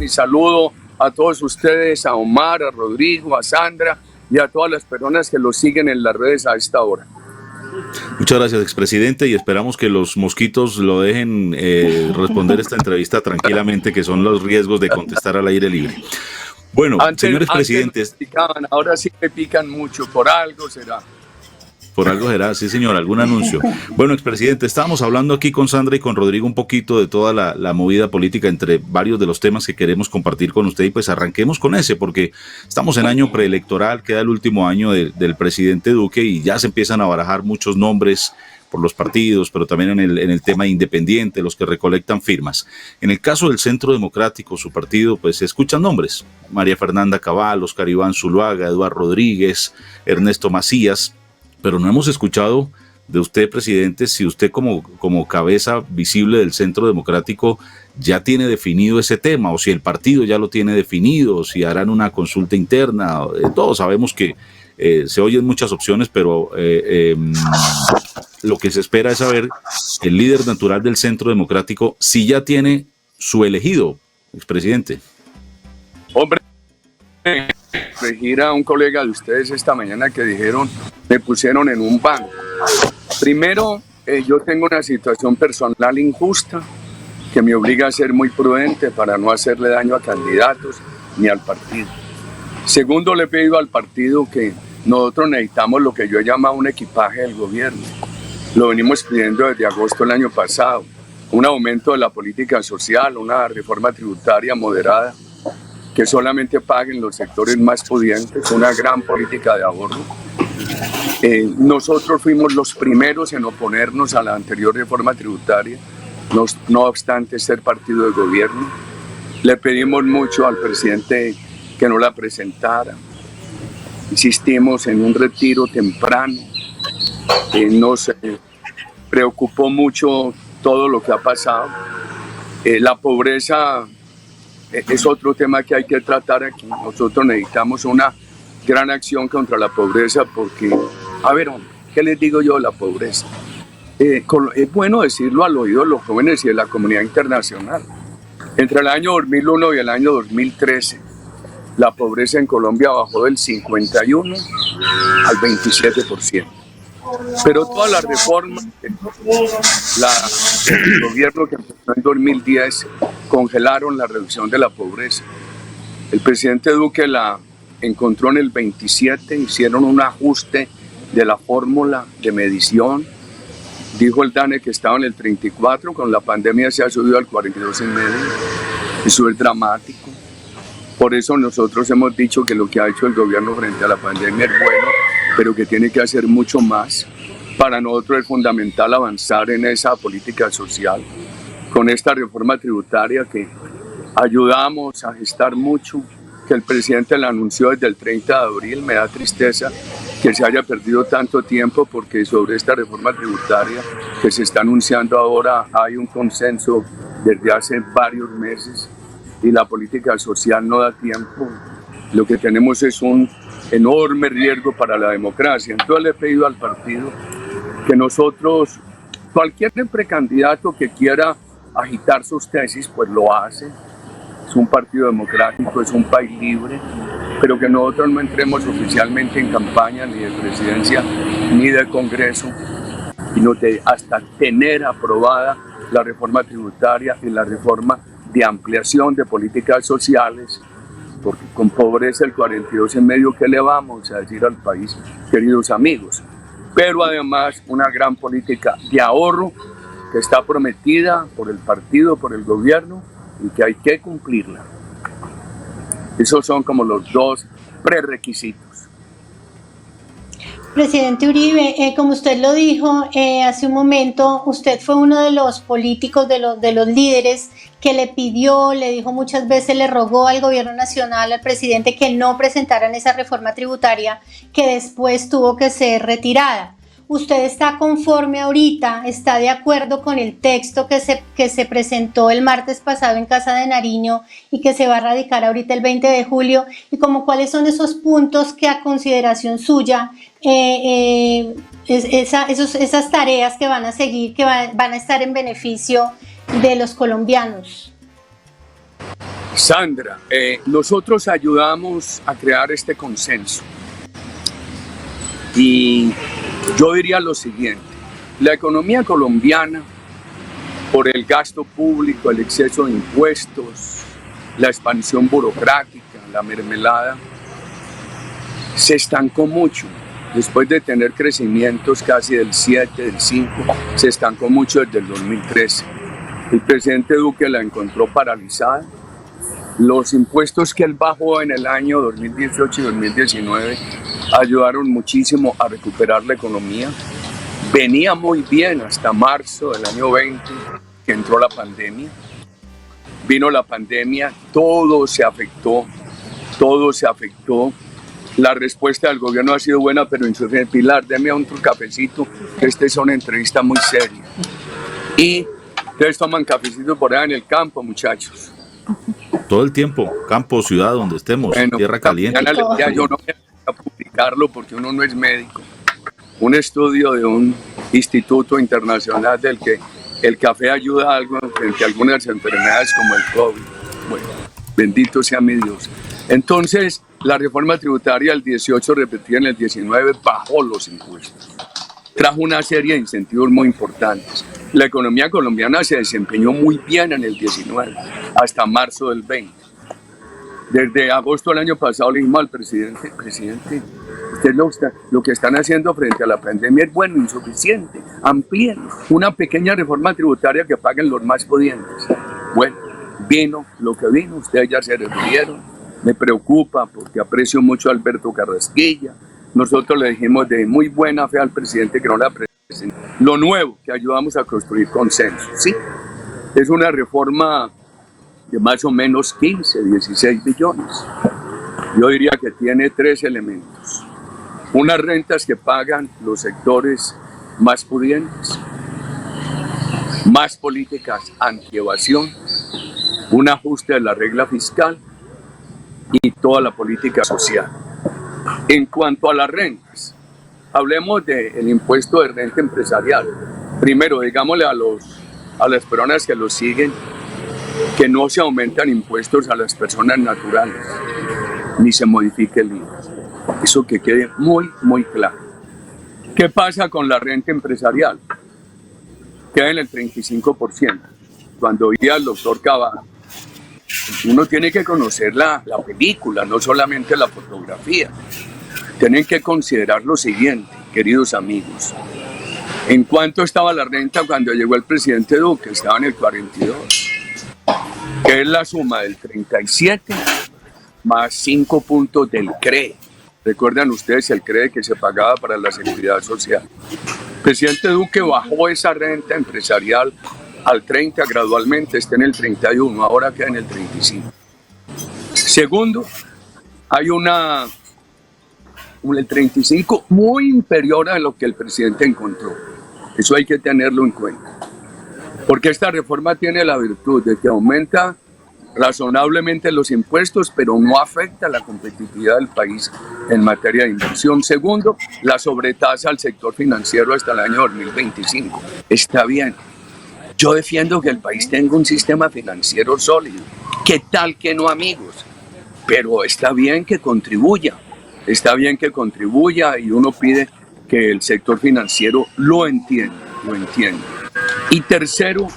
mi saludo a todos ustedes, a Omar, a Rodrigo, a Sandra y a todas las personas que lo siguen en las redes a esta hora. Muchas gracias, expresidente, y esperamos que los mosquitos lo dejen responder esta entrevista tranquilamente, que son los riesgos de contestar al aire libre. Bueno, señores presidentes... Picaban, ahora sí me pican mucho, por algo será. Por algo será, sí señor, algún anuncio. Bueno, expresidente, estábamos hablando aquí con Sandra y con Rodrigo un poquito de toda la movida política entre varios de los temas que queremos compartir con usted, y pues arranquemos con ese, porque estamos en año preelectoral, queda el último año del presidente Duque y ya se empiezan a barajar muchos nombres por los partidos, pero también en el tema independiente, los que recolectan firmas. En el caso del Centro Democrático, su partido, pues se escuchan nombres: María Fernanda Cabal, Oscar Iván Zuluaga, Eduardo Rodríguez, Ernesto Macías, pero no hemos escuchado de usted, presidente, si usted como cabeza visible del Centro Democrático ya tiene definido ese tema, o si el partido ya lo tiene definido, o si harán una consulta interna. Todos sabemos que se oyen muchas opciones, pero lo que se espera es saber el líder natural del Centro Democrático si ya tiene su elegido, expresidente. Hombre, corregir a un colega de ustedes esta mañana que dijeron, me pusieron en un banco. Primero, yo tengo una situación personal injusta que me obliga a ser muy prudente para no hacerle daño a candidatos ni al partido. Segundo, le he pedido al partido que nosotros necesitamos lo que yo he llamado un equipaje del gobierno. Lo venimos pidiendo desde agosto del año pasado. Un aumento de la política social, una reforma tributaria moderada, que solamente paguen los sectores más pudientes, una gran política de ahorro. Nosotros fuimos los primeros en oponernos a la anterior reforma tributaria, no obstante ser partido de gobierno. Le pedimos mucho al presidente que no la presentara. Insistimos en un retiro temprano. Nos preocupó mucho todo lo que ha pasado. La pobreza es otro tema que hay que tratar aquí. Nosotros necesitamos una gran acción contra la pobreza porque, a ver, ¿qué les digo yo de la pobreza? Es bueno decirlo al oído de los jóvenes y de la comunidad internacional. Entre el año 2001 y el año 2013, la pobreza en Colombia bajó del 51 al 27%. Pero todas las reformas, el gobierno que empezó en 2010 congelaron la reducción de la pobreza. El presidente Duque la encontró en el 27, hicieron un ajuste de la fórmula de medición. Dijo el DANE que estaba en el 34, con la pandemia se ha subido al 42,5. Eso es dramático. Por eso nosotros hemos dicho que lo que ha hecho el gobierno frente a la pandemia es bueno, pero que tiene que hacer mucho más. Para nosotros es fundamental avanzar en esa política social, con esta reforma tributaria que ayudamos a gestar mucho, que el presidente la anunció desde el 30 de abril. Me da tristeza que se haya perdido tanto tiempo, porque sobre esta reforma tributaria que se está anunciando ahora hay un consenso desde hace varios meses y la política social no da tiempo. Lo que tenemos es un enorme riesgo para la democracia. Entonces le he pedido al partido que nosotros, cualquier precandidato que quiera agitar sus tesis, pues lo hace. Es un partido democrático, es un país libre, pero que nosotros no entremos oficialmente en campaña ni de presidencia ni de Congreso, sino hasta tener aprobada la reforma tributaria y la reforma de ampliación de políticas sociales, porque con pobreza el 42,5, ¿qué le vamos a decir al país, queridos amigos? Pero además una gran política de ahorro que está prometida por el partido, por el gobierno, y que hay que cumplirla. Esos son como los dos prerequisitos. Presidente Uribe, como usted lo dijo hace un momento, usted fue uno de los políticos, de los líderes que le pidió, le dijo muchas veces, le rogó al gobierno nacional, al presidente, que no presentaran esa reforma tributaria que después tuvo que ser retirada. ¿Usted está conforme ahorita, está de acuerdo con el texto que se presentó el martes pasado en Casa de Nariño y que se va a radicar ahorita el 20 de julio? Y como cuáles son esos puntos que a consideración suya, esas tareas que van a seguir, que van a estar en beneficio de los colombianos. Sandra, nosotros ayudamos a crear este consenso y yo diría lo siguiente: la economía colombiana, por el gasto público, el exceso de impuestos, la expansión burocrática, la mermelada, se estancó mucho. Después de tener crecimientos casi del 7, del 5, se estancó mucho desde el 2013. El presidente Duque la encontró paralizada. Los impuestos que él bajó en el año 2018 y 2019 ayudaron muchísimo a recuperar la economía. Venía muy bien hasta marzo del año 20, que entró la pandemia. Vino la pandemia, todo se afectó. La respuesta del gobierno ha sido buena, pero insuficiente. Pilar, deme otro cafecito, que esta es una entrevista muy seria. Y ustedes toman cafecito por allá en el campo, muchachos. Todo el tiempo, campo, ciudad, donde estemos, bueno, tierra caliente. Yo no voy a publicarlo porque uno no es médico. Un estudio de un instituto internacional del que el café ayuda a algo frente a algunas enfermedades como el COVID. Bueno, bendito sea mi Dios. Entonces, la reforma tributaria del 18 repetida en el 19 bajó los impuestos. Trajo una serie de incentivos muy importantes. La economía colombiana se desempeñó muy bien en el 19 hasta marzo del 20. Desde agosto del año pasado le dijimos al presidente, ustedes lo que están haciendo frente a la pandemia es bueno, insuficiente. Amplíen una pequeña reforma tributaria que paguen los más pudientes. Bueno, vino lo que vino, ustedes ya se refirieron. Me preocupa porque aprecio mucho a Alberto Carrasquilla. Nosotros le dijimos de muy buena fe al presidente que no la presente. Lo nuevo, que ayudamos a construir consenso. Sí, es una reforma de más o menos 15, 16 billones. Yo diría que tiene 3 elementos. Unas rentas que pagan los sectores más pudientes, más políticas anti-evasión, un ajuste de la regla fiscal y toda la política social. En cuanto a las rentas, hablemos del impuesto de renta empresarial. Primero, digámosle a las personas que lo siguen que no se aumentan impuestos a las personas naturales, ni se modifique el IVA. Eso que quede muy, muy claro. ¿Qué pasa con la renta empresarial? Queda en el 35%. Cuando oía al doctor Cavada, uno tiene que conocer la película, no solamente la fotografía. Tienen que considerar lo siguiente, queridos amigos. ¿En cuánto estaba la renta cuando llegó el presidente Duque? Estaba en el 42, que es la suma del 37 más 5 puntos del CRE. Recuerdan ustedes el CRE que se pagaba para la seguridad social. El presidente Duque bajó esa renta empresarial al 30 gradualmente, está en el 31, ahora queda en el 35. Segundo, hay el 35 muy inferior a lo que el presidente encontró. Eso hay que tenerlo en cuenta. Porque esta reforma tiene la virtud de que aumenta razonablemente los impuestos, pero no afecta la competitividad del país en materia de inversión. Segundo, la sobretasa al sector financiero hasta el año 2025. Está bien. Yo defiendo que el país tenga un sistema financiero sólido. ¿Qué tal que no, amigos? Pero está bien que contribuya. Está bien que contribuya y uno pide que el sector financiero lo entienda. Y tercero,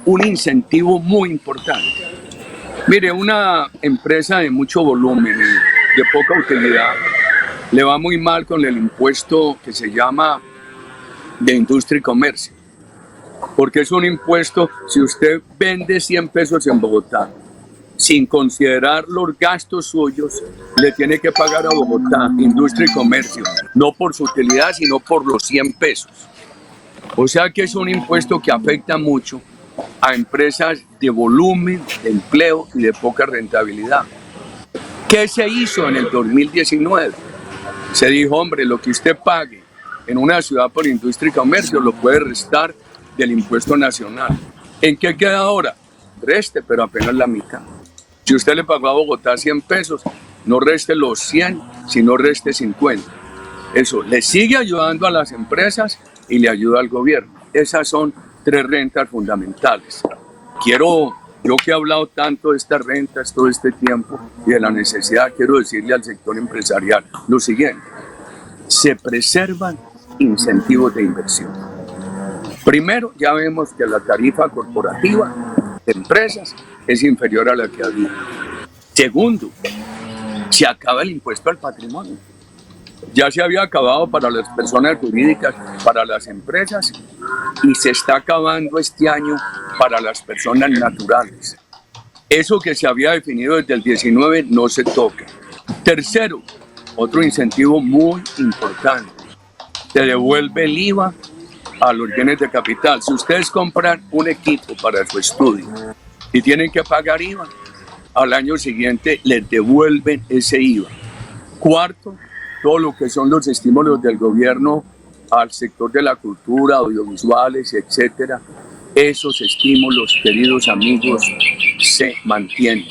un incentivo muy importante. Mire, una empresa de mucho volumen, de poca utilidad, le va muy mal con el impuesto que se llama de industria y comercio. Porque es un impuesto, si usted vende 100 pesos en Bogotá, sin considerar los gastos suyos, le tiene que pagar a Bogotá, industria y comercio, no por su utilidad, sino por los 100 pesos. O sea que es un impuesto que afecta mucho a empresas de volumen, de empleo y de poca rentabilidad. ¿Qué se hizo en el 2019? Se dijo, hombre, lo que usted pague en una ciudad por industria y comercio lo puede restar del impuesto nacional. ¿En qué queda ahora? Reste, pero apenas la mitad. Si usted le pagó a Bogotá 100 pesos, no reste los 100, sino reste 50. Eso le sigue ayudando a las empresas y le ayuda al gobierno. Esas son 3 rentas fundamentales. Quiero Yo que he hablado tanto de estas rentas todo este tiempo y de la necesidad, quiero decirle al sector empresarial lo siguiente: se preservan incentivos de inversión. Primero, ya vemos que la tarifa corporativa de empresas es inferior a la que había. Segundo, se acaba el impuesto al patrimonio. Ya se había acabado para las personas jurídicas, para las empresas, y se está acabando este año para las personas naturales. Eso que se había definido desde el 19 no se toca. Tercero, otro incentivo muy importante: se devuelve el IVA a los bienes de capital. Si ustedes compran un equipo para su estudio y tienen que pagar IVA, al año siguiente les devuelven ese IVA. Cuarto, todo lo que son los estímulos del gobierno al sector de la cultura, audiovisuales, etcétera. Esos estímulos, queridos amigos, se mantienen.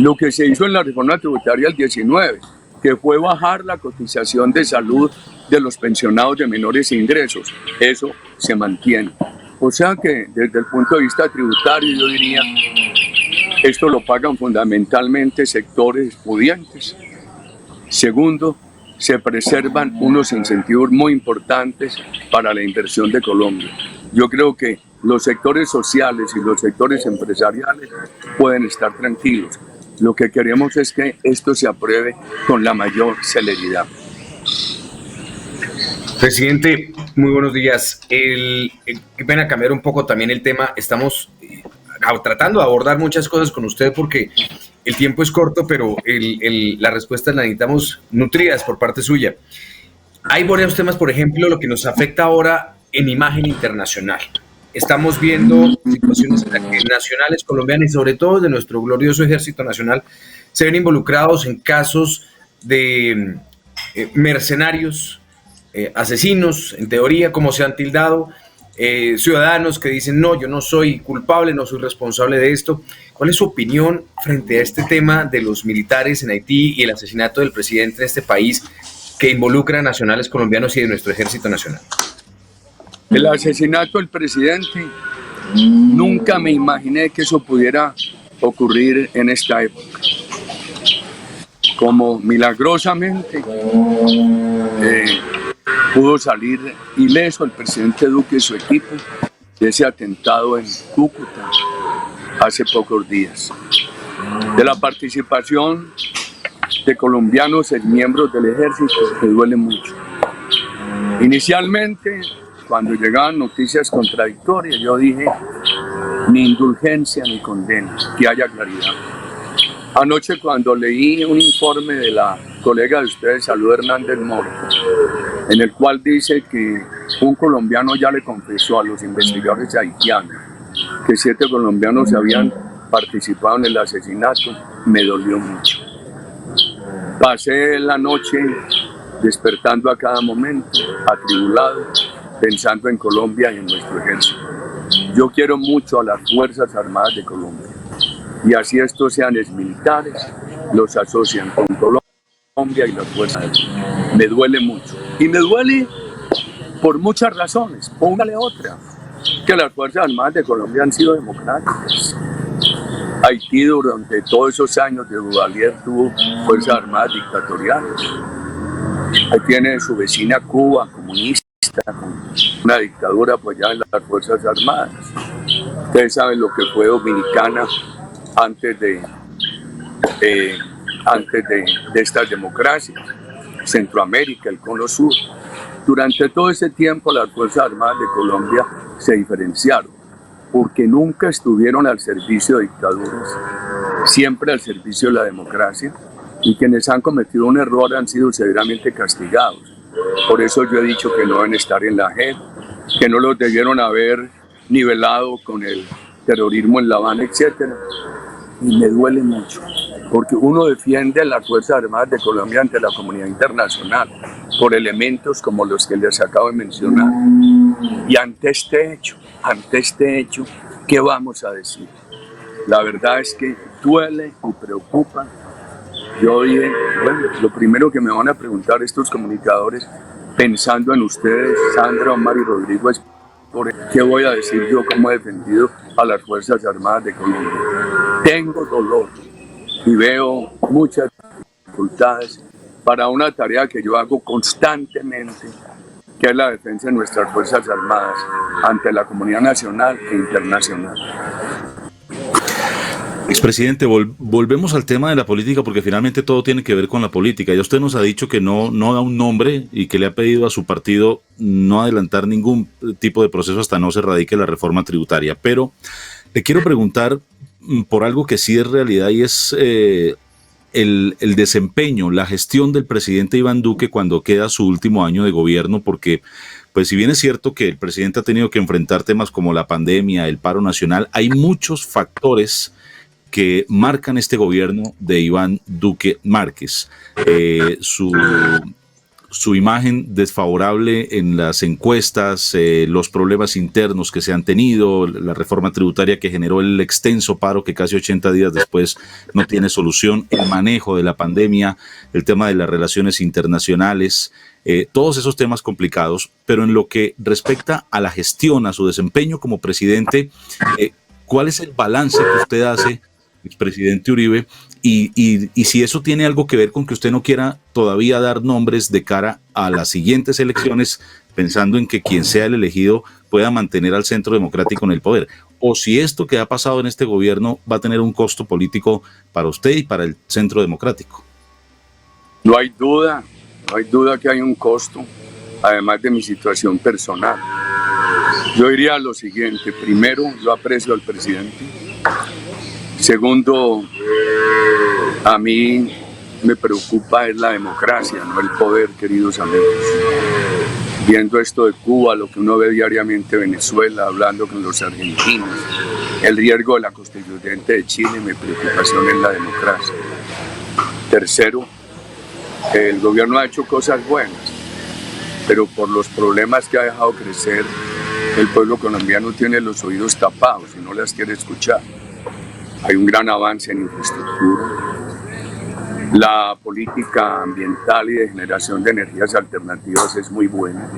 Lo que se hizo en la reforma tributaria del 19, que fue bajar la cotización de salud de los pensionados de menores ingresos, eso se mantiene. O sea que desde el punto de vista tributario, yo diría, esto lo pagan fundamentalmente sectores pudientes. Segundo, se preservan unos incentivos muy importantes para la inversión de Colombia. Yo creo que los sectores sociales y los sectores empresariales pueden estar tranquilos. Lo que queremos es que esto se apruebe con la mayor celeridad. Presidente, muy buenos días. Qué pena cambiar un poco también el tema. Estamos tratando de abordar muchas cosas con usted porque el tiempo es corto, pero las respuestas las necesitamos nutridas por parte suya. Hay varios temas, por ejemplo, lo que nos afecta ahora en imagen internacional. Estamos viendo situaciones en las que nacionales colombianos y sobre todo de nuestro glorioso Ejército Nacional se ven involucrados en casos de mercenarios, asesinos, en teoría, como se han tildado, ciudadanos que dicen, no, yo no soy culpable, no soy responsable de esto. ¿Cuál es su opinión frente a este tema de los militares en Haití y el asesinato del presidente de este país que involucra a nacionales colombianos y de nuestro Ejército Nacional? El asesinato del presidente, nunca me imaginé que eso pudiera ocurrir en esta época. Como milagrosamente pudo salir ileso el presidente Duque y su equipo de ese atentado en Cúcuta hace pocos días. De la participación de colombianos en miembros del ejército, me duele mucho. Inicialmente, cuando llegaban noticias contradictorias, yo dije, ni indulgencia ni condena, que haya claridad. Anoche, cuando leí un informe de la colega de ustedes, Salud Hernández Moro, en el cual dice que un colombiano ya le confesó a los investigadores haitianos que 7 colombianos habían participado en el asesinato, me dolió mucho. Pasé la noche despertando a cada momento, atribulado, pensando en Colombia y en nuestro ejército. Yo quiero mucho a las Fuerzas Armadas de Colombia, y así estos sean exmilitares, los asocian con Colombia y las fuerzas. Me duele mucho, y me duele por muchas razones. Póngale otra, que las Fuerzas Armadas de Colombia han sido democráticas. Haití durante todos esos años de Duvalier tuvo Fuerzas Armadas dictatoriales. Ahí tiene su vecina Cuba, comunista, con una dictadura apoyada en las Fuerzas Armadas. Ustedes saben lo que fue Dominicana antes de estas democracias, Centroamérica, el Cono Sur. Durante todo ese tiempo las Fuerzas Armadas de Colombia se diferenciaron porque nunca estuvieron al servicio de dictaduras, siempre al servicio de la democracia, y quienes han cometido un error han sido severamente castigados. Por eso yo he dicho que no deben estar en la JEP, que no los debieron haber nivelado con el terrorismo en La Habana, etc. Y me duele mucho, porque uno defiende a las Fuerzas Armadas de Colombia ante la comunidad internacional por elementos como los que les acabo de mencionar. Y ante este hecho, ¿qué vamos a decir? La verdad es que duele y preocupa. Yo dije, bueno, lo primero que me van a preguntar estos comunicadores, pensando en ustedes, Sandra, Omar y Rodrigo, es ¿Qué voy a decir yo cómo he defendido a las Fuerzas Armadas de Colombia? Tengo dolor y veo muchas dificultades para una tarea que yo hago constantemente, que es la defensa de nuestras Fuerzas Armadas ante la comunidad nacional e internacional. Expresidente, volvemos al tema de la política porque finalmente todo tiene que ver con la política. Ya usted nos ha dicho que no da un nombre y que le ha pedido a su partido no adelantar ningún tipo de proceso hasta no se radique la reforma tributaria. Pero le quiero preguntar por algo que sí es realidad y es el desempeño, la gestión del presidente Iván Duque cuando queda su último año de gobierno, porque pues si bien es cierto que el presidente ha tenido que enfrentar temas como la pandemia, el paro nacional, hay muchos factores que marcan este gobierno de Iván Duque Márquez. Su imagen desfavorable en las encuestas, los problemas internos que se han tenido, la reforma tributaria que generó el extenso paro que casi 80 días después no tiene solución, el manejo de la pandemia, el tema de las relaciones internacionales, todos esos temas complicados, pero en lo que respecta a la gestión, a su desempeño como presidente, ¿cuál es el balance que usted hace, expresidente Uribe, y si eso tiene algo que ver con que usted no quiera todavía dar nombres de cara a las siguientes elecciones, pensando en que quien sea el elegido pueda mantener al Centro Democrático en el poder, o si esto que ha pasado en este gobierno va a tener un costo político para usted y para el Centro Democrático? No hay duda que hay un costo, además de mi situación personal. Yo diría lo siguiente: primero, yo aprecio al presidente. Segundo, a mí me preocupa es la democracia, no el poder, queridos amigos. Viendo esto de Cuba, lo que uno ve diariamente en Venezuela, hablando con los argentinos, el riesgo de la constituyente de Chile, mi preocupación es la democracia. Tercero, el gobierno ha hecho cosas buenas, pero por los problemas que ha dejado crecer, el pueblo colombiano tiene los oídos tapados y no las quiere escuchar. Hay un gran avance en infraestructura. La política ambiental y de generación de energías alternativas es muy buena.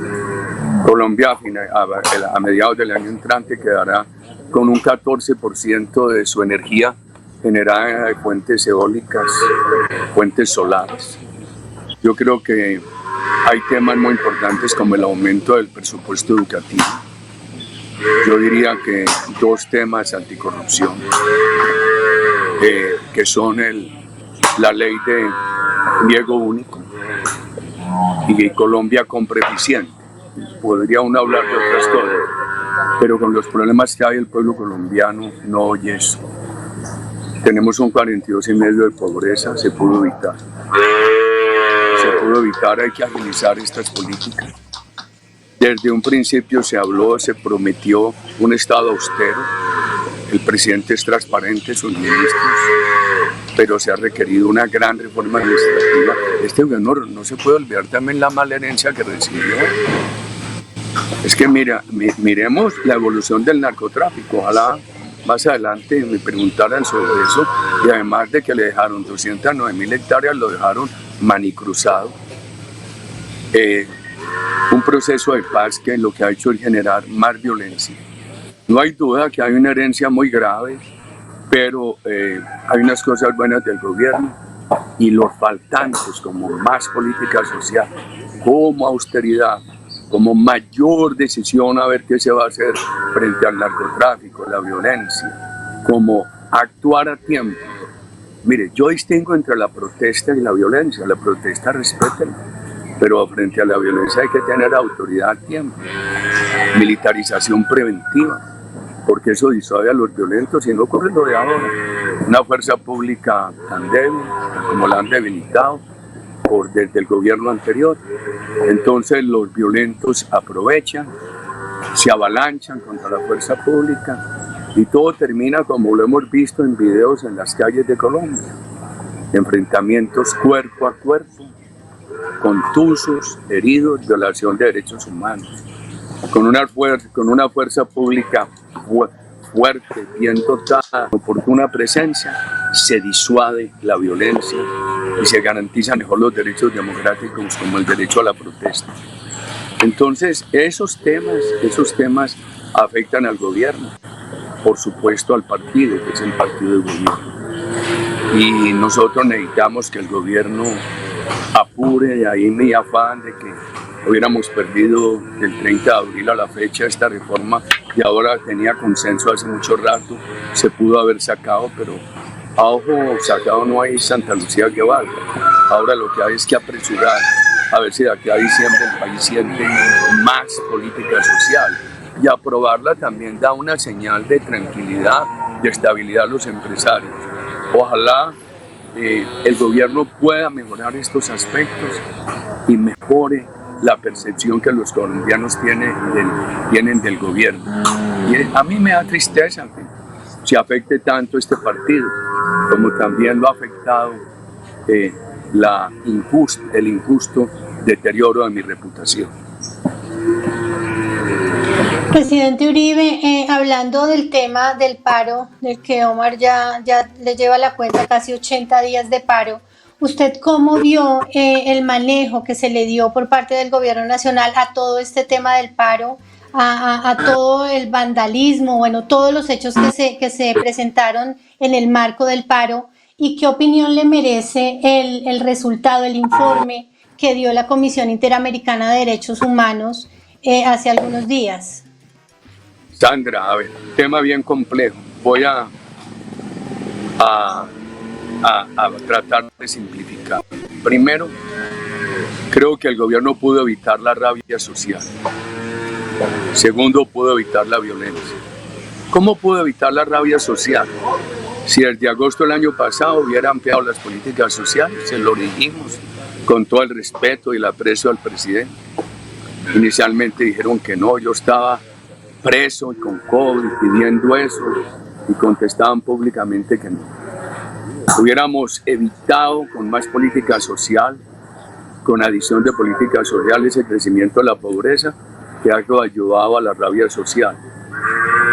Colombia a mediados del año entrante quedará con un 14% de su energía generada de fuentes eólicas, fuentes solares. Yo creo que hay temas muy importantes como el aumento del presupuesto educativo. Yo diría que dos temas anticorrupción, que son la ley de riego único y Colombia compra eficiente. Podría uno hablar de otras cosas, pero con los problemas que hay el pueblo colombiano no oye eso. Tenemos un 42,5% de pobreza, se pudo evitar. Hay que agilizar estas políticas. Desde un principio se habló, se prometió un Estado austero. El presidente es transparente, sus ministros, pero se ha requerido una gran reforma administrativa. Este gobierno no se puede olvidar también la mala herencia que recibió. Es que miremos la evolución del narcotráfico. Ojalá más adelante me preguntaran sobre eso, y además de que le dejaron 209,000 hectáreas, lo dejaron manicruzado. Un proceso de paz que lo que ha hecho es generar más violencia. No hay duda que hay una herencia muy grave, pero hay unas cosas buenas del gobierno y los faltantes, como más política social, como austeridad, como mayor decisión a ver qué se va a hacer frente al narcotráfico, la violencia, como actuar a tiempo. Mire, yo distingo entre la protesta y la violencia. La protesta, respétenla, pero frente a la violencia hay que tener autoridad a tiempo. Militarización preventiva, porque eso disuade a los violentos y no ocurre lo de ahora. Una fuerza pública tan débil como la han debilitado desde el gobierno anterior. Entonces los violentos aprovechan, se avalanchan contra la fuerza pública y todo termina como lo hemos visto en videos en las calles de Colombia. Enfrentamientos cuerpo a cuerpo, contusos, heridos, violación de derechos humanos. Con una fuerza pública fuerte, bien dotada, oportuna presencia, se disuade la violencia y se garantizan mejor los derechos democráticos como el derecho a la protesta. Entonces, esos temas afectan al gobierno, por supuesto al partido, que es el partido del gobierno. Y nosotros necesitamos que el gobierno apure, de ahí mi afán de que hubiéramos perdido del 30 de abril a la fecha esta reforma y ahora tenía consenso hace mucho rato, se pudo haber sacado, pero a ojo sacado no hay Santa Lucía que valga. Ahora lo que hay es que apresurar, a ver si de aquí a diciembre el país siente más política social, y aprobarla también da una señal de tranquilidad, de estabilidad a los empresarios. Ojalá el gobierno pueda mejorar estos aspectos y mejore la percepción que los colombianos tienen del gobierno. Y a mí me da tristeza que se afecte tanto este partido, como también lo ha afectado el injusto deterioro de mi reputación. Presidente Uribe, hablando del tema del paro, del que Omar ya le lleva la cuenta casi 80 días de paro, ¿usted cómo vio el manejo que se le dio por parte del gobierno nacional a todo este tema del paro, a todo el vandalismo, bueno, todos los hechos que se presentaron en el marco del paro? ¿Y qué opinión le merece el resultado, el informe que dio la Comisión Interamericana de Derechos Humanos hace algunos días? Sandra, a ver, tema bien complejo. Voy a tratar de simplificar. Primero, creo que el gobierno pudo evitar la rabia social. Segundo, pudo evitar la violencia. ¿Cómo pudo evitar la rabia social? Si desde agosto del año pasado hubiera ampliado las políticas sociales, se lo dijimos con todo el respeto y el aprecio al presidente. Inicialmente dijeron que no, yo estaba preso y con COVID pidiendo eso y contestaban públicamente que no. Hubiéramos evitado con más política social, con adición de políticas sociales, el crecimiento de la pobreza que ha ayudado a la rabia social.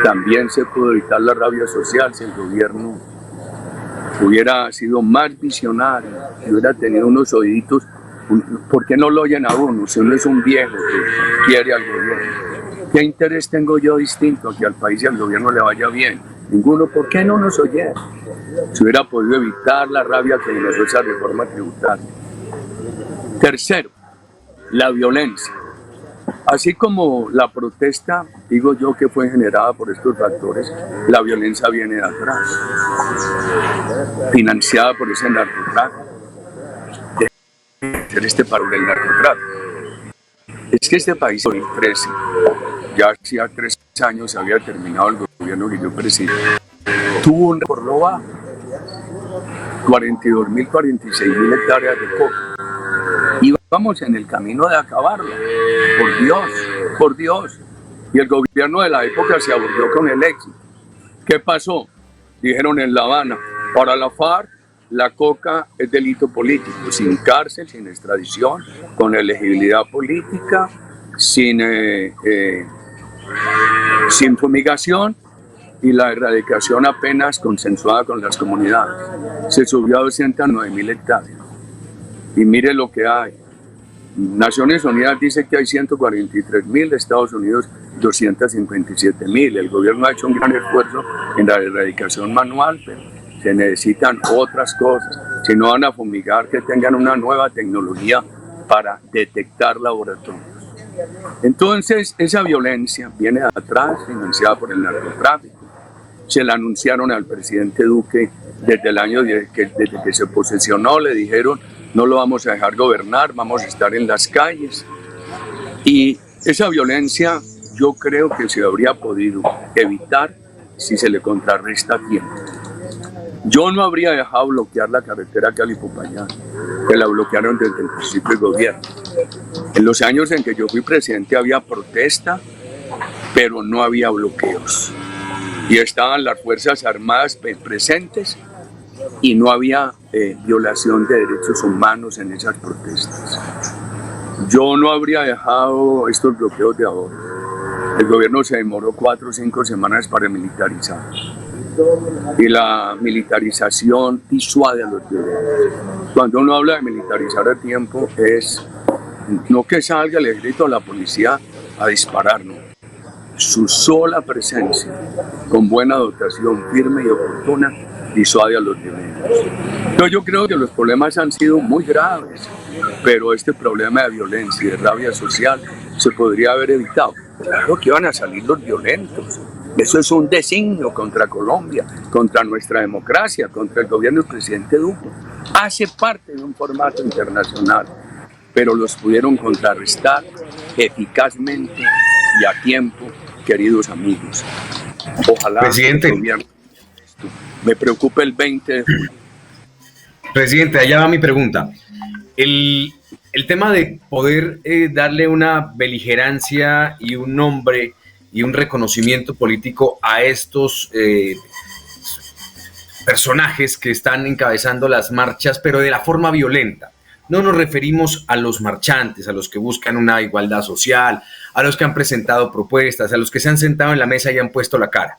También se pudo evitar la rabia social si el gobierno hubiera sido más visionario, si hubiera tenido unos oíditos. ¿Por qué no lo oyen a uno? Si uno es un viejo que quiere al gobierno. ¿Qué interés tengo yo distinto a que al país y al gobierno le vaya bien? Ninguno. ¿Por qué no nos oyen? Se hubiera podido evitar la rabia que generó esa reforma tributaria. Tercero, la violencia. Así como la protesta, digo yo, que fue generada por estos factores, la violencia viene de atrás, financiada por ese narcotráfico. Este paro del narcotráfico. Es que este país en 2013, ya hacía 3 años había terminado el gobierno que yo presidí, tuvo un por lo bajo, 42.000, 46.000 hectáreas de coca. Y vamos en el camino de acabarlo, por Dios. Y el gobierno de la época se aburrió con el éxito. ¿Qué pasó? Dijeron en La Habana, para la FARC, la coca es delito político, sin cárcel, sin extradición, con elegibilidad política, sin fumigación y la erradicación apenas consensuada con las comunidades. Se subió a 209.000 hectáreas. Y mire lo que hay. Naciones Unidas dice que hay 143.000, Estados Unidos 257.000. El gobierno ha hecho un gran esfuerzo en la erradicación manual, pero se necesitan otras cosas. Si no van a fumigar, que tengan una nueva tecnología para detectar laboratorios. Entonces, esa violencia viene de atrás, financiada por el narcotráfico. Se la anunciaron al presidente Duque desde el año desde que se posesionó, le dijeron, no lo vamos a dejar gobernar, vamos a estar en las calles. Y esa violencia yo creo que se habría podido evitar si se le contrarresta a tiempo. Yo no habría dejado bloquear la carretera Cali-Popayán, que la bloquearon desde el principio del gobierno. En los años en que yo fui presidente había protesta, pero no había bloqueos. Y estaban las Fuerzas Armadas presentes y no había violación de derechos humanos en esas protestas. Yo no habría dejado estos bloqueos de ahora. El gobierno se demoró 4 o 5 semanas para militarizar. Y la militarización disuade a los violentos. Cuando uno habla de militarizar a tiempo es No que salga el ejército o la policía a disparar, no. Su sola presencia, con buena dotación, firme y oportuna, disuade a los violentos. Entonces yo creo que los problemas han sido muy graves, pero este problema de violencia y de rabia social se podría haber evitado. Claro que iban a salir los violentos. Eso es un designio contra Colombia, contra nuestra democracia, contra el gobierno del presidente Duque. Hace parte de un formato internacional, pero los pudieron contrarrestar eficazmente y a tiempo, queridos amigos. Ojalá Presidente, el gobierno, me preocupa el 20 de julio. Presidente, allá va mi pregunta. El tema de poder darle una beligerancia y un nombre y un reconocimiento político a estos personajes que están encabezando las marchas, pero de la forma violenta. No nos referimos a los marchantes, a los que buscan una igualdad social, a los que han presentado propuestas, a los que se han sentado en la mesa y han puesto la cara.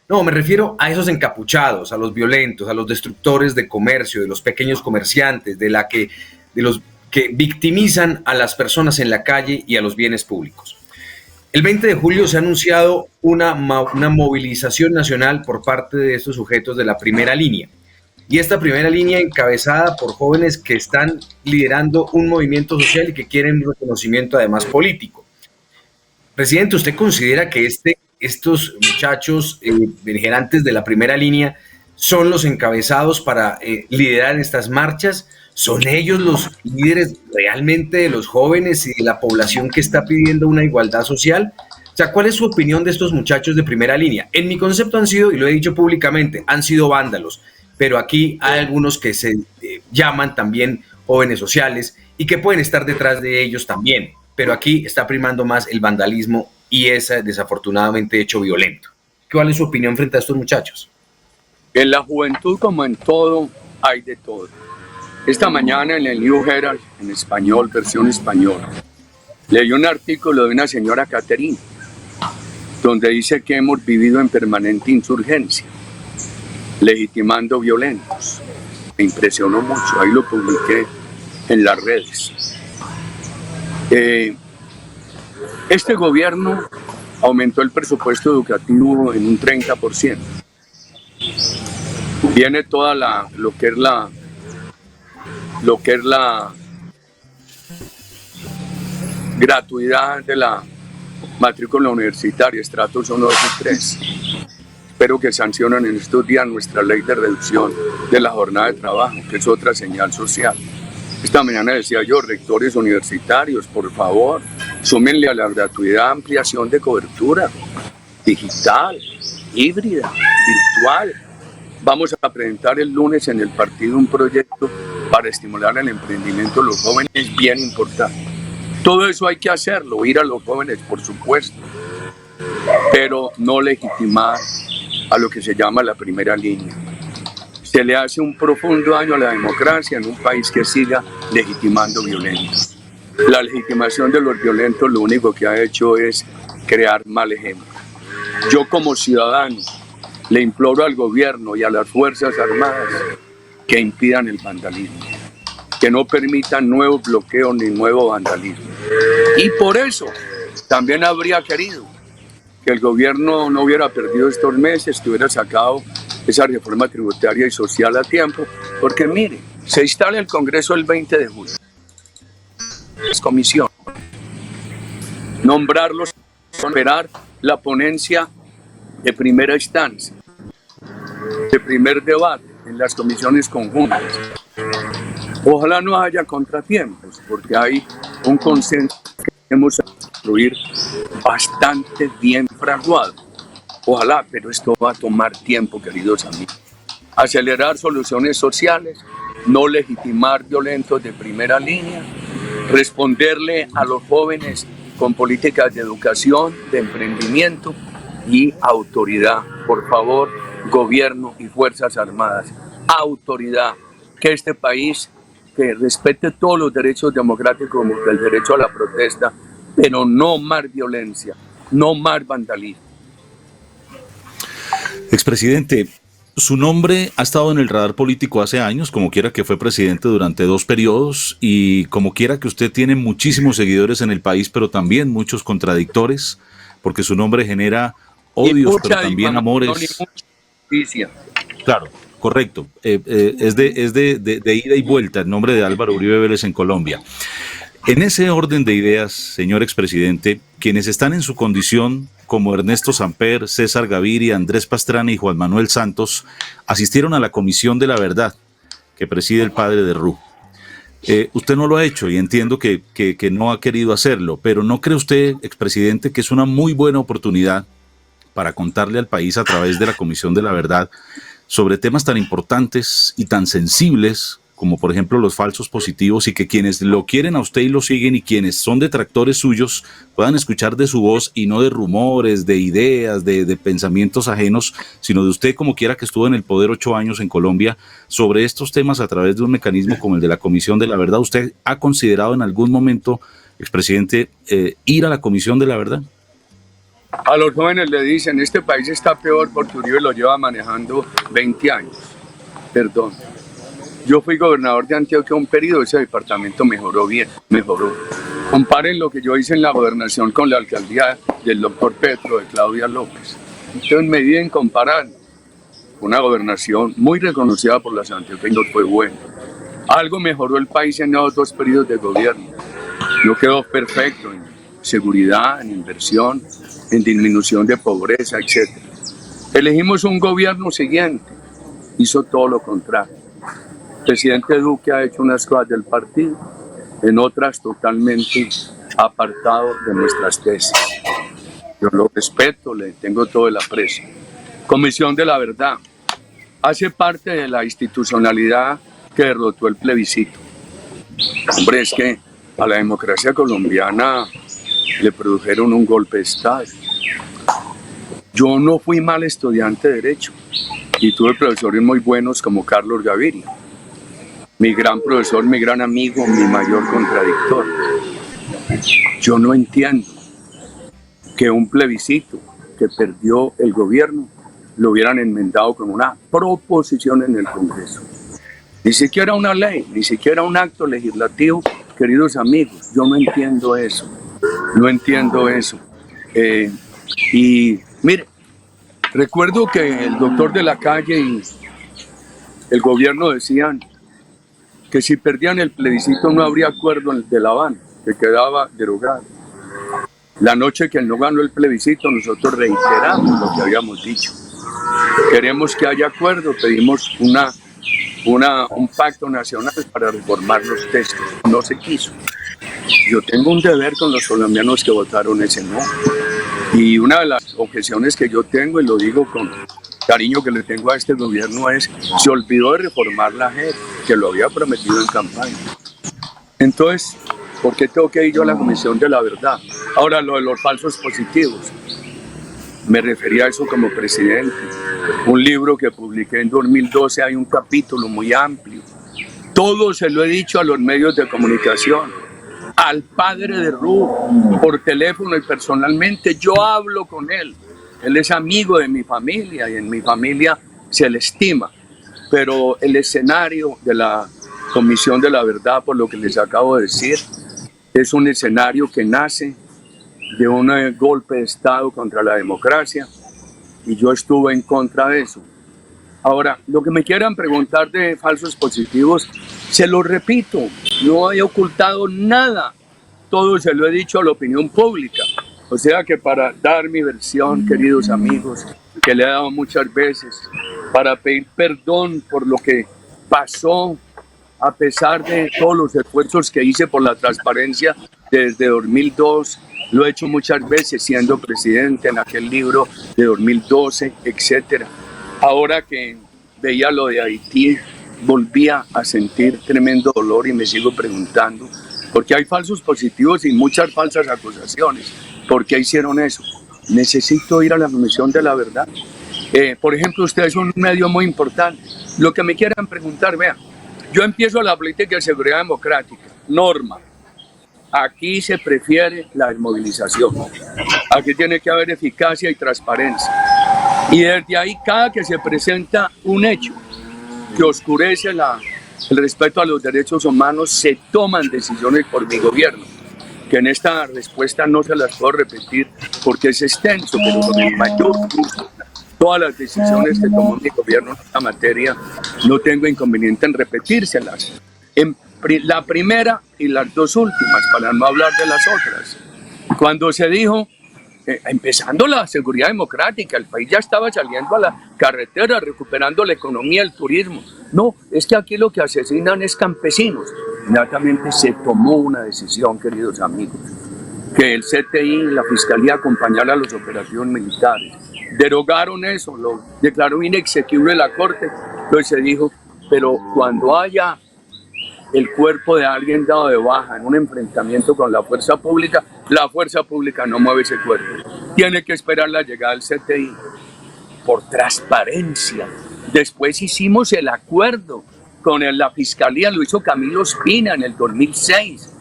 No, me refiero a esos encapuchados, a los violentos, a los destructores de comercio, de los pequeños comerciantes, de los que victimizan a las personas en la calle y a los bienes públicos. El 20 de julio se ha anunciado una movilización nacional por parte de estos sujetos de la primera línea. Y esta primera línea encabezada por jóvenes que están liderando un movimiento social y que quieren un reconocimiento además político. Presidente, ¿usted considera que estos muchachos beligerantes de la primera línea son los encabezados para liderar estas marchas? ¿Son ellos los líderes realmente de los jóvenes y de la población que está pidiendo una igualdad social? O sea, ¿cuál es su opinión de estos muchachos de primera línea? En mi concepto han sido, y lo he dicho públicamente, han sido vándalos, pero aquí hay algunos que se llaman también jóvenes sociales y que pueden estar detrás de ellos también, pero aquí está primando más el vandalismo y ese desafortunadamente hecho violento. ¿Cuál es su opinión frente a estos muchachos? En la juventud, como en todo, hay de todo. Esta mañana en el New Herald, en español, versión española, leí un artículo de una señora Caterina, donde dice que hemos vivido en permanente insurgencia, legitimando violentos. Me impresionó mucho, ahí lo publiqué en las redes. Este gobierno aumentó el presupuesto educativo en un 30%. Viene toda lo que es la gratuidad de la matrícula universitaria, estratos 1, 2 y 3. Espero que sancionen en estos días nuestra ley de reducción de la jornada de trabajo, que es otra señal social. Esta mañana decía yo, rectores universitarios, por favor, súmenle a la gratuidad ampliación de cobertura digital, híbrida, virtual. Vamos a presentar el lunes en el partido un proyecto para estimular el emprendimiento de los jóvenes, bien importante. Todo eso hay que hacerlo, oír a los jóvenes, por supuesto, pero no legitimar a lo que se llama la primera línea. Se le hace un profundo daño a la democracia en un país que siga legitimando violentos. La legitimación de los violentos lo único que ha hecho es crear mal ejemplo. Yo como ciudadano le imploro al gobierno y a las Fuerzas Armadas que impidan el vandalismo, que no permitan nuevos bloqueos ni nuevo vandalismo. Y por eso también habría querido que el gobierno no hubiera perdido estos meses, que hubiera sacado esa reforma tributaria y social a tiempo, porque mire, se instala el Congreso el 20 de julio. Es comisión. Nombrarlos, esperar la ponencia de primera instancia, de primer debate en las comisiones conjuntas. Ojalá no haya contratiempos, porque hay un consenso que hemos construir bastante bien fraguado. Ojalá, pero esto va a tomar tiempo, queridos amigos. Acelerar soluciones sociales, no legitimar violentos de primera línea, responderle a los jóvenes con políticas de educación, de emprendimiento y autoridad. Por favor, gobierno y Fuerzas Armadas, autoridad, que este país que respete todos los derechos democráticos como el derecho a la protesta, pero no más violencia, no más vandalismo. Expresidente, Su nombre ha estado en el radar político hace años, como quiera que fue presidente durante 2 periodos y como quiera que usted tiene muchísimos seguidores en el país, pero también muchos contradictores, porque su nombre genera odios, pero también amores. Justicia. Claro, correcto. Es de ida y vuelta el nombre de Álvaro Uribe Vélez en Colombia. En ese orden de ideas, señor expresidente, quienes están en su condición, como Ernesto Samper, César Gaviria, Andrés Pastrana y Juan Manuel Santos, asistieron a la Comisión de la Verdad que preside el padre de Ru. Usted no lo ha hecho y entiendo que no ha querido hacerlo, pero ¿no cree usted, expresidente, que es una muy buena oportunidad para contarle al país a través de la Comisión de la Verdad sobre temas tan importantes y tan sensibles como por ejemplo los falsos positivos, y que quienes lo quieren a usted y lo siguen y quienes son detractores suyos puedan escuchar de su voz y no de rumores, de ideas, de pensamientos ajenos, sino de usted como quiera que estuvo en el poder 8 años en Colombia sobre estos temas a través de un mecanismo como el de la Comisión de la Verdad? ¿Usted ha considerado en algún momento, expresidente, ir a la Comisión de la Verdad? A los jóvenes le dicen, este país está peor porque Uribe lo lleva manejando 20 años. Perdón. Yo fui gobernador de Antioquia un periodo, ese departamento mejoró. Comparen lo que yo hice en la gobernación con la alcaldía del doctor Petro, de Claudia López. Entonces me vienen comparando. Una gobernación muy reconocida por las antioqueños fue buena. Algo mejoró el país en los 2 periodos de gobierno. No quedó perfecto en seguridad, en inversión, en disminución de pobreza, etc. Elegimos un gobierno siguiente, hizo todo lo contrario. El presidente Duque ha hecho unas cosas del partido, en otras totalmente apartado de nuestras tesis. Yo lo respeto, le tengo todo el aprecio. Comisión de la Verdad hace parte de la institucionalidad que derrotó el plebiscito. Hombre, es que a la democracia colombiana le produjeron un golpe de Estado. Yo no fui mal estudiante de Derecho y tuve profesores muy buenos como Carlos Gaviria. Mi gran profesor, mi gran amigo, mi mayor contradictor. Yo no entiendo que un plebiscito que perdió el gobierno lo hubieran enmendado con una proposición en el Congreso. Ni siquiera una ley, ni siquiera un acto legislativo, queridos amigos. Yo no entiendo eso. No entiendo eso. Y mire, recuerdo que el doctor de la Calle y el gobierno decían que si perdían el plebiscito no habría acuerdo de La Habana, que quedaba derogado. La noche que no ganó el plebiscito, nosotros reiteramos lo que habíamos dicho. Queremos que haya acuerdo, pedimos un pacto nacional para reformar los textos. No se quiso. Yo tengo un deber con los colombianos que votaron ese no. Y una de las objeciones que yo tengo, y lo digo con cariño que le tengo a este gobierno, es se olvidó de reformar la JEP, que lo había prometido en campaña. Entonces, ¿por qué tengo que ir yo a la Comisión de la Verdad? Ahora, lo de los falsos positivos. Me refería a eso como presidente. Un libro que publiqué en 2012, hay un capítulo muy amplio. Todo se lo he dicho a los medios de comunicación, al padre de Ru, por teléfono y personalmente. Yo hablo con él. Él es amigo de mi familia y en mi familia se le estima. Pero el escenario de la Comisión de la Verdad, por lo que les acabo de decir, es un escenario que nace de un golpe de Estado contra la democracia y yo estuve en contra de eso. Ahora, lo que me quieran preguntar de falsos positivos, se lo repito, no he ocultado nada, todo se lo he dicho a la opinión pública. O sea que para dar mi versión, queridos amigos, que le he dado muchas veces, para pedir perdón por lo que pasó, a pesar de todos los esfuerzos que hice por la transparencia desde 2002, lo he hecho muchas veces siendo presidente en aquel libro de 2012, etc. Ahora que veía lo de Haití, volvía a sentir tremendo dolor y me sigo preguntando, porque hay falsos positivos y muchas falsas acusaciones. ¿Por qué hicieron eso? Necesito ir a la Comisión de la Verdad. Por ejemplo, ustedes son un medio muy importante. Lo que me quieran preguntar, vean, yo empiezo la política de seguridad democrática, norma. Aquí se prefiere la desmovilización. Aquí tiene que haber eficacia y transparencia. Y desde ahí, cada que se presenta un hecho que oscurece el respeto a los derechos humanos, se toman decisiones por mi gobierno, que en esta respuesta no se las puedo repetir porque es extenso, pero con el mayor gusto, todas las decisiones que tomó mi gobierno en esta materia, no tengo inconveniente en repetírselas. La primera y las dos últimas, para no hablar de las otras. Cuando se dijo, empezando la seguridad democrática, el país ya estaba saliendo a la carretera, recuperando la economía, el turismo. No, es que aquí lo que asesinan es campesinos. Inmediatamente se tomó una decisión, queridos amigos, que el CTI y la Fiscalía acompañaran a las operaciones militares. Derogaron eso, lo declaró inexequible la Corte, entonces se dijo, pero cuando haya el cuerpo de alguien dado de baja en un enfrentamiento con la fuerza pública no mueve ese cuerpo. Tiene que esperar la llegada del CTI por transparencia. Después hicimos el acuerdo con la Fiscalía, lo hizo Camilo Espina en el 2006,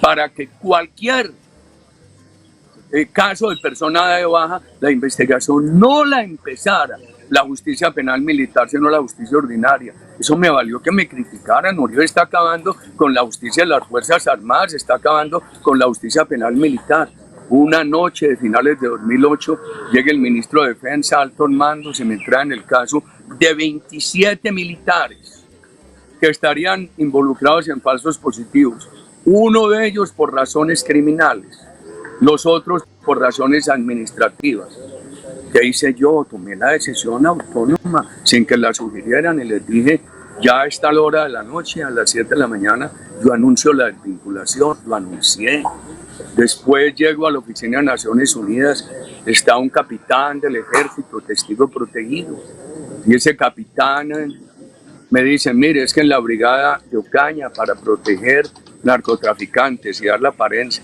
para que cualquier caso de persona de baja, la investigación no la empezara la justicia penal militar, sino la justicia ordinaria. Eso me valió que me criticaran. Uribe está acabando con la justicia de las Fuerzas Armadas, está acabando con la justicia penal militar. Una noche de finales de 2008 llega el ministro de Defensa, alto mando, se me trae en el caso de 27 militares que estarían involucrados en falsos positivos. Uno de ellos por razones criminales, los otros por razones administrativas. ¿Qué hice yo? Tomé la decisión autónoma sin que la sugirieran y les dije, ya está la hora de la noche, a las 7 de la mañana, yo anuncio la desvinculación, lo anuncié. Después llego a la oficina de Naciones Unidas, está un capitán del ejército, testigo protegido, y ese capitán me dice, mire, es que en la brigada de Ocaña, para proteger narcotraficantes y dar la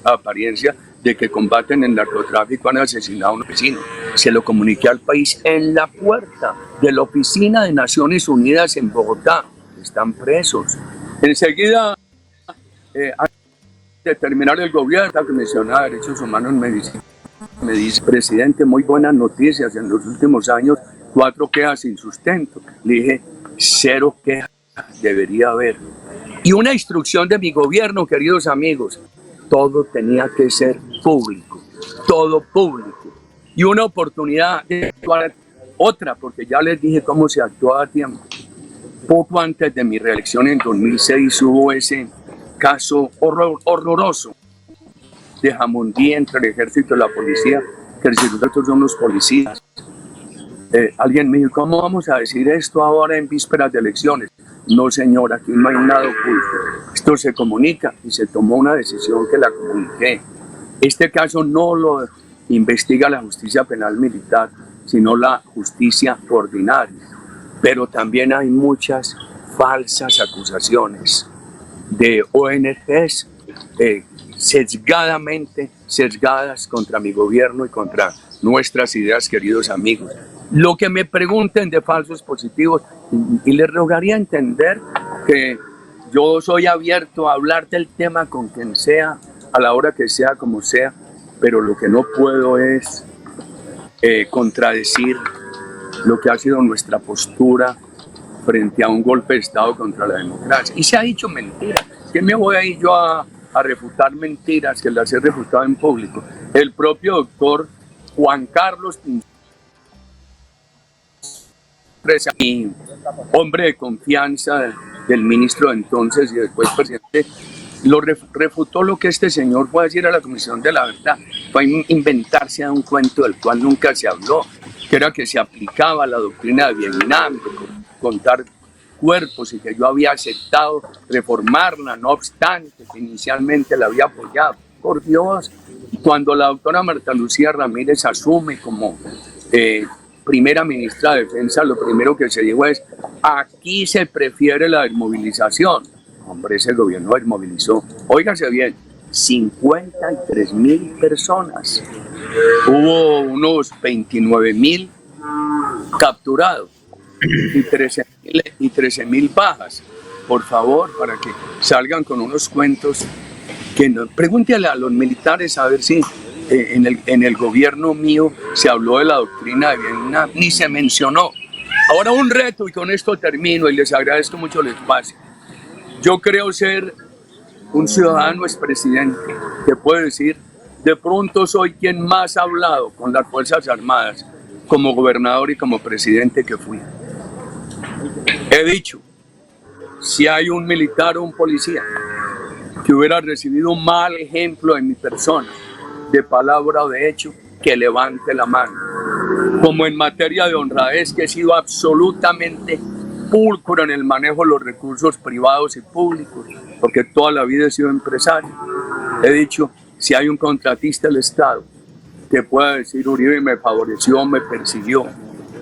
apariencia de que combaten el narcotráfico, han asesinado a un vecino. Se lo comuniqué al país en la puerta de la oficina de Naciones Unidas en Bogotá. Están presos. Enseguida, antes de terminar el gobierno, la Comisión de Derechos Humanos me dice, presidente, muy buenas noticias. En los últimos años, 4 quejas sin sustento. Le dije, 0 quejas debería haber. Y una instrucción de mi gobierno, queridos amigos, todo tenía que ser público, todo público. Y una oportunidad de actuar, otra, porque ya les dije cómo se actuaba a tiempo. Poco antes de mi reelección en 2006 hubo ese caso horroroso de Jamundí entre el ejército y la policía, que nosotros son los policías. Alguien me dijo, ¿cómo vamos a decir esto ahora en vísperas de elecciones? No, señor, aquí no hay nada oculto. Esto se comunica y se tomó una decisión que la comuniqué. Este caso no lo investiga la justicia penal militar, sino la justicia ordinaria. Pero también hay muchas falsas acusaciones de ONGs sesgadas contra mi gobierno y contra nuestras ideas, queridos amigos. Lo que me pregunten de falsos positivos, y les rogaría entender que yo soy abierto a hablar del tema con quien sea, a la hora que sea, como sea, pero lo que no puedo es contradecir lo que ha sido nuestra postura frente a un golpe de Estado contra la democracia. Y se ha dicho mentiras. ¿Qué me voy a ir yo a refutar mentiras que las he refutado en público? El propio doctor Juan Carlos, y hombre de confianza del ministro de entonces y después presidente, lo refutó lo que este señor fue a decir a la Comisión de la Verdad. Fue a inventarse un cuento del cual nunca se habló, que era que se aplicaba la doctrina de Vietnam, de contar cuerpos, y que yo había aceptado reformarla, no obstante que inicialmente la había apoyado. Por Dios, cuando la doctora Marta Lucía Ramírez asume como primera ministra de Defensa, lo primero que se dijo es, aquí se prefiere la desmovilización. Hombre, ese gobierno desmovilizó, óigase bien, 53,000 personas. Hubo unos 29,000 capturados y 13,000 bajas. Por favor, para que salgan con unos cuentos que no. Pregúntele a los militares a ver si en el gobierno mío se habló de la doctrina de Viena, ni se mencionó. Ahora un reto, y con esto termino, y les agradezco mucho el espacio. Yo creo ser un ciudadano expresidente que puede decir, de pronto soy quien más ha hablado con las Fuerzas Armadas como gobernador y como presidente que fui. He dicho, si hay un militar o un policía que hubiera recibido un mal ejemplo de mi persona, de palabra o de hecho, que levante la mano. Como en materia de honradez, que he sido absolutamente pulcro en el manejo de los recursos privados y públicos, porque toda la vida he sido empresario. He dicho, si hay un contratista del Estado que pueda decir Uribe me favoreció, me persiguió,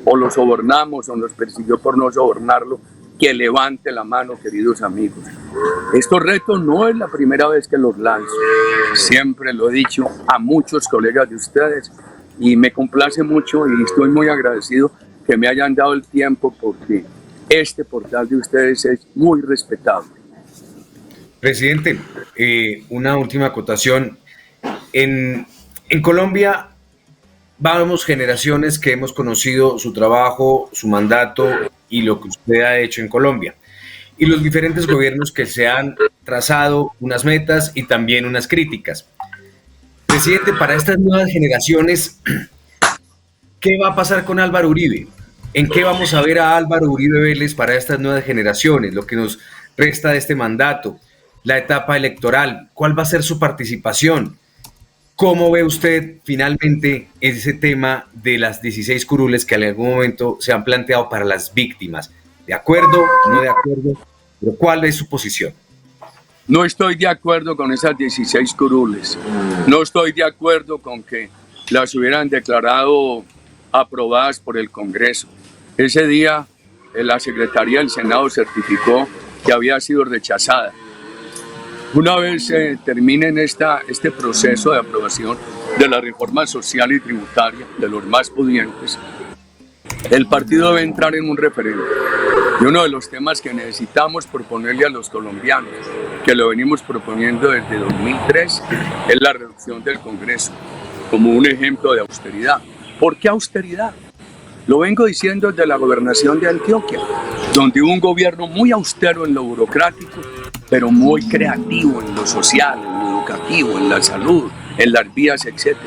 o lo sobornamos o nos persiguió por no sobornarlo, que levante la mano, queridos amigos. Estos retos no es la primera vez que los lanzo. Siempre lo he dicho a muchos colegas de ustedes y me complace mucho y estoy muy agradecido que me hayan dado el tiempo porque este portal de ustedes es muy respetable. Presidente, una última acotación. En Colombia vamos generaciones que hemos conocido su trabajo, su mandato y lo que usted ha hecho en Colombia. Y los diferentes gobiernos que se han trazado unas metas y también unas críticas. Presidente, para estas nuevas generaciones, ¿qué va a pasar con Álvaro Uribe? ¿En qué vamos a ver a Álvaro Uribe Vélez para estas nuevas generaciones? Lo que nos resta de este mandato, la etapa electoral, ¿cuál va a ser su participación? ¿Cómo ve usted finalmente ese tema de las 16 curules que en algún momento se han planteado para las víctimas? ¿De acuerdo? ¿No de acuerdo? ¿Pero cuál es su posición? No estoy de acuerdo con esas 16 curules. No estoy de acuerdo con que las hubieran declarado aprobadas por el Congreso. Ese día la Secretaría del Senado certificó que había sido rechazada. Una vez terminen este proceso de aprobación de la reforma social y tributaria de los más pudientes, el partido debe entrar en un referéndum. Y uno de los temas que necesitamos proponerle a los colombianos, que lo venimos proponiendo desde 2003, es la reducción del Congreso, como un ejemplo de austeridad. ¿Por qué austeridad? Lo vengo diciendo desde la gobernación de Antioquia, donde hubo un gobierno muy austero en lo burocrático, pero muy creativo en lo social, en lo educativo, en la salud, en las vías, etc.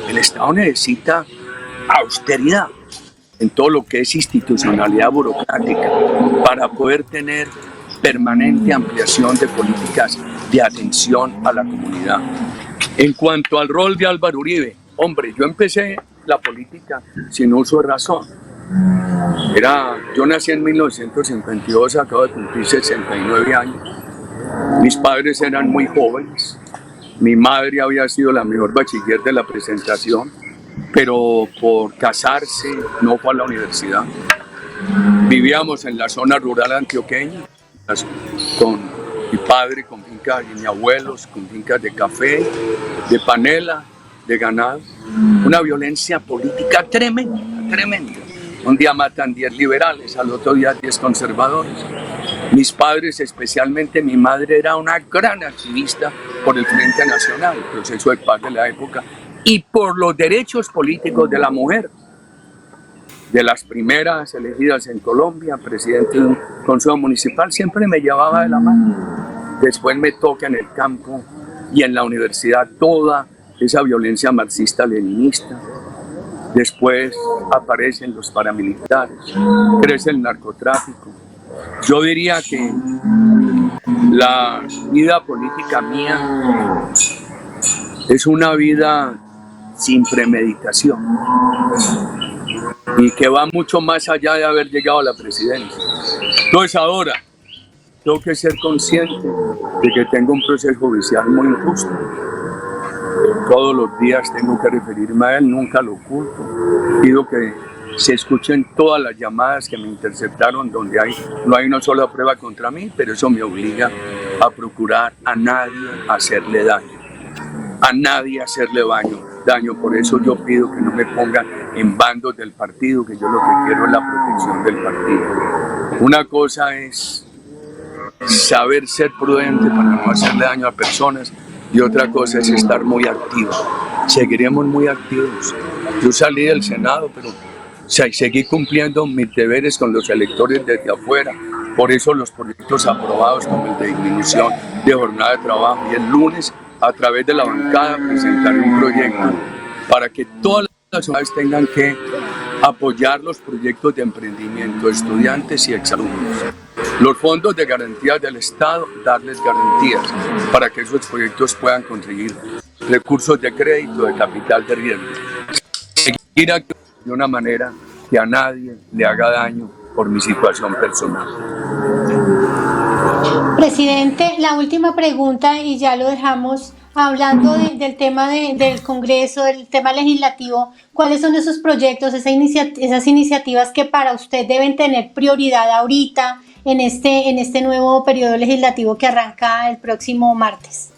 El Estado necesita austeridad en todo lo que es institucionalidad burocrática para poder tener permanente ampliación de políticas de atención a la comunidad. En cuanto al rol de Álvaro Uribe, hombre, yo empecé la política sin uso de razón. Yo nací en 1952, acabo de cumplir 69 años. Mis padres eran muy jóvenes. Mi madre había sido la mejor bachiller de la presentación, pero por casarse no fue a la universidad. Vivíamos en la zona rural antioqueña, con mi padre, con fincas y mis abuelos, con fincas de café, de panela, de ganado. Una violencia política tremenda, tremenda. Un día matan 10 liberales, al otro día 10 conservadores. Mis padres, especialmente mi madre, era una gran activista por el Frente Nacional, el proceso de paz de la época, y por los derechos políticos de la mujer. De las primeras elegidas en Colombia, presidente de un consejo municipal, siempre me llevaba de la mano. Después me toca en el campo y en la universidad toda esa violencia marxista-leninista. Después aparecen los paramilitares, crece el narcotráfico. Yo diría que la vida política mía es una vida sin premeditación y que va mucho más allá de haber llegado a la presidencia. Entonces ahora tengo que ser consciente de que tengo un proceso judicial muy injusto. Todos los días tengo que referirme a él, nunca lo oculto. Pido que se escuchen todas las llamadas que me interceptaron donde no hay una sola prueba contra mí, pero eso me obliga a procurar a nadie hacerle daño. A nadie hacerle daño. Por eso yo pido que no me pongan en bandos del partido, que yo lo que quiero es la protección del partido. Una cosa es saber ser prudente para no hacerle daño a personas y otra cosa es estar muy activo. seguiremos muy activos. Yo salí del Senado, pero seguí cumpliendo mis deberes con los electores desde afuera. Por eso los proyectos aprobados como el de disminución de jornada de trabajo, y el lunes a través de la bancada presentaré un proyecto para que todas las ciudades tengan que apoyar los proyectos de emprendimiento de estudiantes y exalumnos. Los fondos de garantías del Estado, darles garantías para que esos proyectos puedan conseguir recursos de crédito, de capital de riesgo. Seguir actuando de una manera que a nadie le haga daño por mi situación personal. Presidente, la última pregunta y ya lo dejamos. Hablando del tema del Congreso, del tema legislativo, ¿cuáles son esos proyectos, esas iniciativas que para usted deben tener prioridad ahorita en este nuevo periodo legislativo que arranca el próximo martes?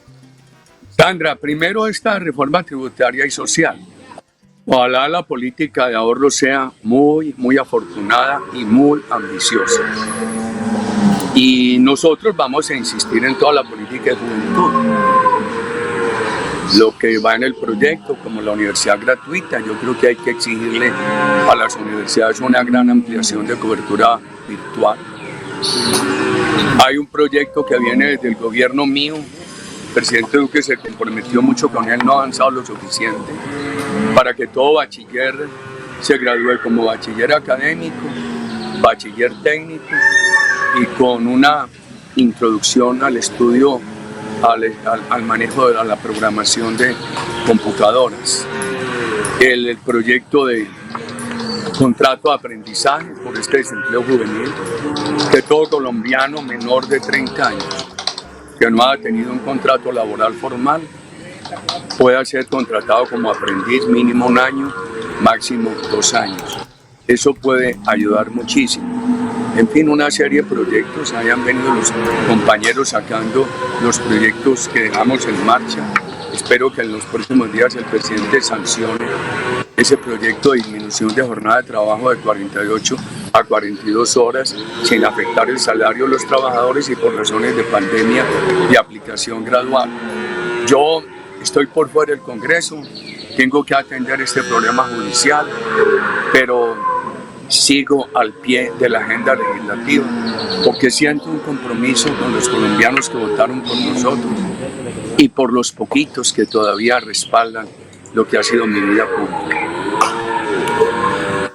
Sandra, primero esta reforma tributaria y social. Ojalá la política de ahorro sea muy, muy afortunada y muy ambiciosa. Y nosotros vamos a insistir en toda la política de juventud. Lo que va en el proyecto, como la universidad gratuita, yo creo que hay que exigirle a las universidades una gran ampliación de cobertura virtual. Hay un proyecto que viene desde el gobierno mío. El presidente Duque se comprometió mucho con él, no ha avanzado lo suficiente para que todo bachiller se gradúe como bachiller académico, bachiller técnico y con una introducción al estudio, al manejo de la programación de computadoras. El proyecto de contrato de aprendizaje por este desempleo juvenil, que todo colombiano menor de 30 años que no ha tenido un contrato laboral formal pueda ser contratado como aprendiz mínimo 1 año, máximo 2 años. Eso puede ayudar muchísimo. En fin, una serie de proyectos, hayan venido los compañeros sacando los proyectos que dejamos en marcha. Espero que en los próximos días el presidente sancione ese proyecto de disminución de jornada de trabajo de 48 a 42 horas sin afectar el salario de los trabajadores y por razones de pandemia y aplicación gradual. Yo estoy por fuera del Congreso, tengo que atender este problema judicial, pero sigo al pie de la agenda legislativa porque siento un compromiso con los colombianos que votaron por nosotros y por los poquitos que todavía respaldan lo que ha sido mi vida pública.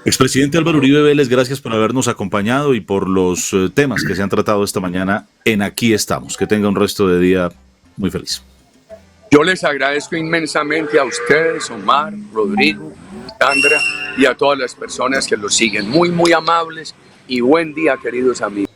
Expresidente Álvaro Uribe Vélez, gracias por habernos acompañado y por los temas que se han tratado esta mañana en Aquí Estamos. Que tenga un resto de día muy feliz. Yo les agradezco inmensamente a ustedes, Omar, Rodrigo, Sandra y a todas las personas que los siguen. Muy, muy amables y buen día, queridos amigos.